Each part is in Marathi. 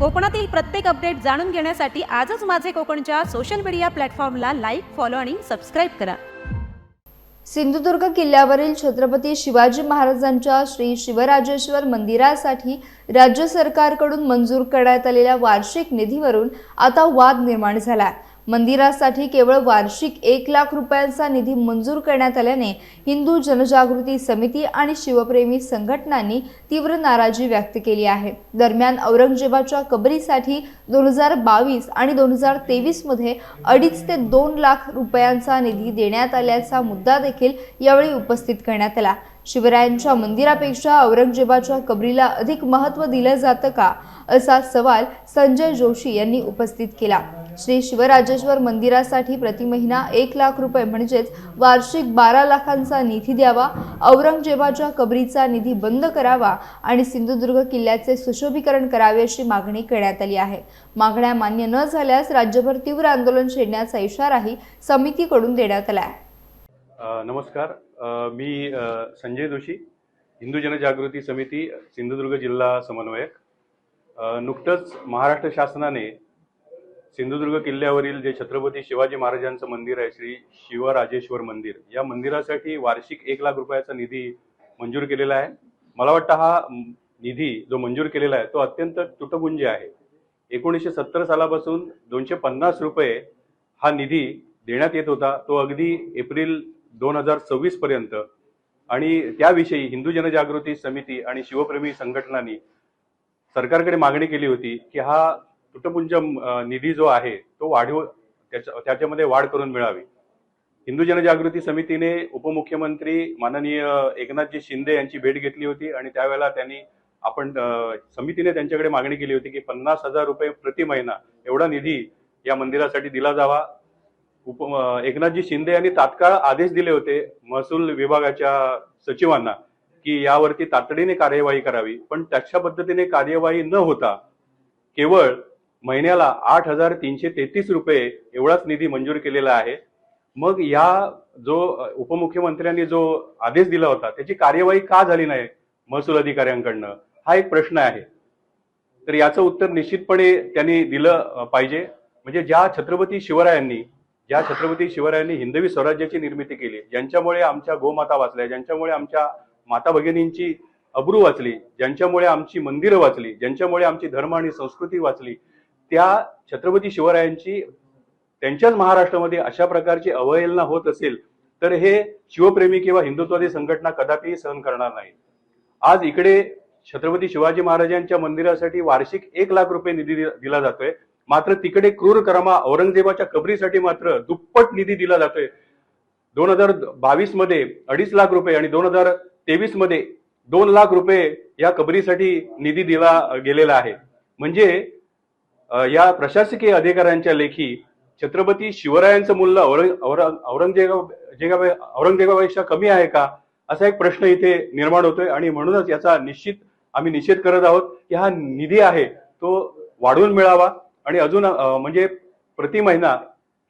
कोकणातील प्रत्येक अपडेट जाणून घेण्यासाठी आजच माझे कोकणच्या सोशल मीडिया प्लॅटफॉर्मला लाईक, फॉलो आणि सबस्क्राईब करा। सिंधुदुर्ग किल्ल्यावरील छत्रपती शिवाजी महाराजांच्या श्री शिवराजेश्वर मंदिरासाठी राज्य सरकारकडून मंजूर करण्यात आलेल्या वार्षिक निधीवरून आता वाद निर्माण झाला। मंदिरासाठी केवळ वार्षिक 1 लाख रुपयांचा निधी मंजूर करण्यात आल्याने हिंदू जनजागृती समिती आणि शिवप्रेमी संघटनांनी तीव्र नाराजी व्यक्त केली आहे। दरम्यान औरंगजेबाच्या कबरीसाठी 2022 आणि 2023 मध्ये 2.5 ते 2 लाख रुपयांचा निधी देण्यात आल्याचा मुद्दा देखील यावेळी उपस्थित करण्यात आला। शिवरायांच्या मंदिरापेक्षा औरंगजेबाच्या कबरीला अधिक महत्त्व दिलं जातं का, असा सवाल संजय जोशी यांनी उपस्थित केला। श्री शिवराजेश्वर मंदिरासाठी प्रति महिना 1 लाख रुपये म्हणजेच वार्षिक 12 लाखांचा निधी द्यावा, औरंगजेबाच्या कबरीचा निधी बंद करावा आणि सिंधुदुर्ग किल्ल्याचे सुशोभीकरण करावे अशी मागणी करण्यात आली आहे। मागण्या मान्य न झाल्यास राज्यभर तीव्र आंदोलन छेडण्याचा इशाराही समितीकडून देण्यात आला आहे। नमस्कार, मी संजय जोशी, हिंदू जनजागृती समिती सिंधुदुर्ग जिल्हा समन्वयक। नुकतंच महाराष्ट्र शासनाने सिंधुदुर्ग किल्ल्यावरील जे छत्रपती शिवाजी महाराजांचं मंदिर आहे, श्री शिवराजेश्वर मंदिर, या मंदिरासाठी वार्षिक 1 लाख रुपयाचा निधी मंजूर केलेला आहे। मला वाटतं हा निधी जो मंजूर केलेला आहे तो अत्यंत तुटपुंजी आहे। 1970 सालापासून 250 रुपये हा निधी देण्यात येत होता, तो अगदी एप्रिल 2026 पर्यंत, आणि त्याविषयी हिंदू जनजागृती समिती आणि शिवप्रेमी संघटनांनी सरकारकडे मागणी केली होती की हा तुटपुंज निधी जो आहे तो त्याच्यामध्ये वाढ करून मिळावी। हिंदू जनजागृती समितीने उपमुख्यमंत्री माननीय एकनाथजी शिंदे यांची भेट घेतली होती आणि त्यावेळेला समितीने त्यांच्याकडे मागणी केली होती की 50,000 रुपये प्रति महिना एवढा निधी या मंदिरासाठी दिला जावा। एकनाथजी शिंदे यांनी तात्काळ आदेश दिले होते महसूल विभागाच्या सचिवांना की यावरती तातडीने कार्यवाही करावी, पण तशा पद्धतीने कार्यवाही न होता केवळ महिन्याला 8,333 रुपये एवढाच निधी मंजूर केलेला आहे। मग या जो उपमुख्यमंत्र्यांनी जो आदेश दिला होता त्याची कार्यवाही का झाली नाही महसूल अधिकाऱ्यांकडनं, हा एक प्रश्न आहे। तर याचं उत्तर निश्चितपणे त्यांनी दिलं पाहिजे। म्हणजे ज्या छत्रपती शिवरायांनी हिंदवी स्वराज्याची निर्मिती केली, ज्यांच्यामुळे आमच्या गोमाता वाचल्या, ज्यांच्यामुळे आमच्या माता भगिनींची अब्रू वाचली, ज्यांच्यामुळे आमची मंदिरं वाचली, ज्यांच्यामुळे आमची धर्म आणि संस्कृती वाचली, त्या छत्रपती शिवरायांची त्यांच्याच महाराष्ट्रामध्ये अशा प्रकारची अवहेलना होत असेल तर हे शिवप्रेमी किंवा हिंदुत्ववादी संघटना कदापिही सहन करणार नाही। आज इकडे छत्रपती शिवाजी महाराजांच्या मंदिरासाठी वार्षिक 1 लाख रुपये निधी दिला जातोय, मात्र तिकडे क्रूरकर्मा औरंगजेबाच्या कबरीसाठी मात्र दुप्पट निधी दिला जातोय। 2022 मध्ये 2.5 लाख रुपये आणि 2023 मध्ये 2 लाख रुपये या कबरीसाठी निधी दिला गेलेला आहे। म्हणजे या प्रशासकीय अधिकाऱ्यांच्या लेखी छत्रपती शिवरायांचं मूल्य औरंगजेबापेक्षा कमी आहे का, असा एक प्रश्न इथे निर्माण होतोय। आणि म्हणूनच याचा आम्ही निषेध करत आहोत की हा निधी आहे तो वाढवून मिळावा आणि अजून म्हणजे प्रति महिना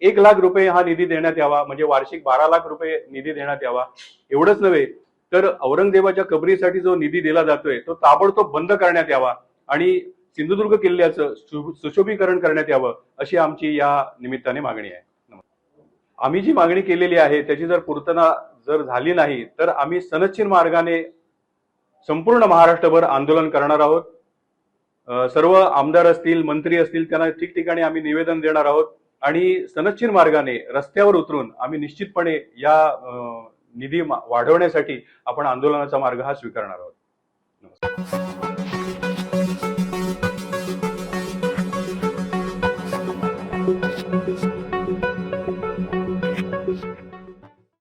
1 लाख रुपये हा निधी देण्यात यावा, म्हणजे वार्षिक 12 लाख रुपये निधी देण्यात यावा। एवढंच नव्हे तर औरंगजेबाच्या कबरीसाठी जो निधी दिला जातोय तो ताबडतोब बंद करण्यात यावा आणि सिंधुदुर्ग किल्ल्याचं सुशोभीकरण करण्यात यावं, अशी आमची या निमित्ताने मागणी आहे। आम्ही जी मागणी केलेली आहे त्याची जर पूर्तता झाली नाही तर आम्ही सनदशीर मार्गाने संपूर्ण महाराष्ट्रभर आंदोलन करणार आहोत। सर्व आमदार असतील, मंत्री असतील, त्यांना ठिकठिकाणी आम्ही निवेदन देणार आहोत आणि सनदशीर मार्गाने रस्त्यावर उतरून आम्ही निश्चितपणे या निधी वाढवण्यासाठी आपण आंदोलनाचा मार्ग हा स्वीकारणार आहोत। नमस्कार।